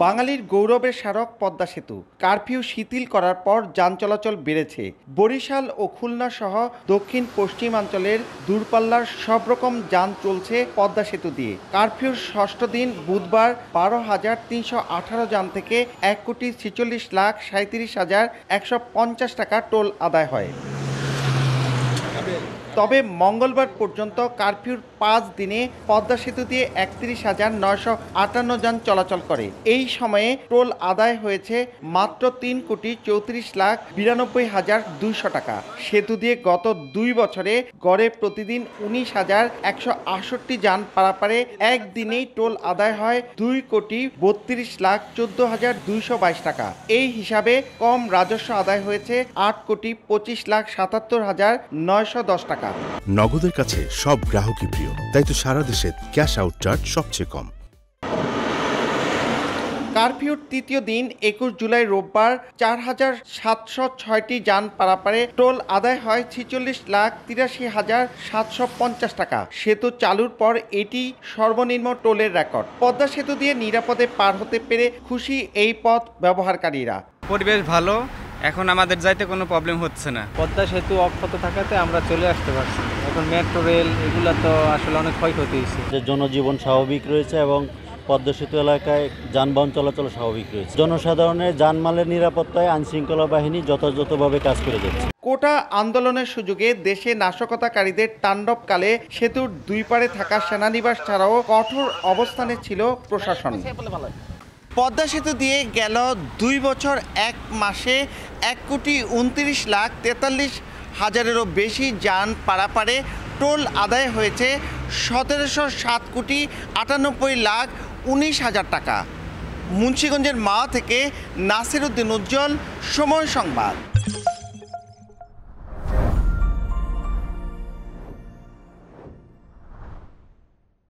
বাঙালির গৌরবের স্মারক পদ্মা সেতু কারফিউ শিথিল করার পর যান চলাচল বেড়েছে। বরিশাল ও খুলনা সহ দক্ষিণ পশ্চিমাঞ্চলের দূরপাল্লার সব রকম যান চলছে পদ্মা সেতু দিয়ে। কারফিউর ষষ্ঠ দিন বুধবার 12,318 যান থেকে 1,46,37,150 টাকা টোল আদায় হয়। তবে মঙ্গলবার পর্যন্ত কারফিউর 5 দিনে পদ্মা সেতু দিয়ে 31,958 যান চলাচল করে। এই সময়ে টোল আদায় হয়েছে মাত্র 3,34,92,200 টাকা। সেতু দিয়ে গত 2 বছরে গড়ে প্রতিদিন 19,168 যান পারাপারে একদিনেই টোল আদায় হয় 2,32,14,222 টাকা। এই হিসাবে কম রাজস্ব আদায় হয়েছে 8,25,77,910 টাকা। নগদের কাছে সব গ্রাহকই প্রিয়, তাই তো সারা দেশে ক্যাশ আউট চার্জ সবচেয়ে কম। কারফিউর তৃতীয় দিন 21 জুলাই রোববার 4,706টি যান পারাপারে টোল আদায় হয় 46,83,750 টাকা। সেতু চালুর পর এটি সর্বনিম্ন টোলের রেকর্ড। পদ্মা সেতু দিয়ে নিরাপদে পার হতে পেরে খুশি এই পথ ব্যবহারকারীরা। পরিবেশ ভালো, এখন আমাদের যাইতে কোনো প্রবলেম হচ্ছে না। পদ্মা সেতু অক্ষত থাকাতে আমরা চলে আসতে পারছি। এখন মেট্রো রেল এগুলো তো আসলে অনেক ক্ষয়ক্ষতি হয়েছে। যে জনজীবন স্বাভাবিক রয়েছে এবং পদ্মা সেতু এলাকায় যানবাহন চলাচল স্বাভাবিক রয়েছে। জনসাধারণের জানমালের নিরাপত্তায় আইনশৃঙ্খলা বাহিনী যথাযথভাবে কাজ করে যাচ্ছে। কোটা আন্দোলনের সুযোগে দেশে নাশকতাকারীদের তাণ্ডবকালে সেতুর দুই পারে থাকা সেনানিবাস ছাড়াও কঠোর অবস্থানে ছিল প্রশাসন। পদ্মা সেতু দিয়ে গেল 2 বছর 1 মাসে 1,29,43,000-এরও বেশি যান পারাপারে টোল আদায় হয়েছে 17,98,19,000 টাকা। মুন্সিগঞ্জের মা থেকে নাসির উদ্দিন উজ্জ্বল, সময় সংবাদ।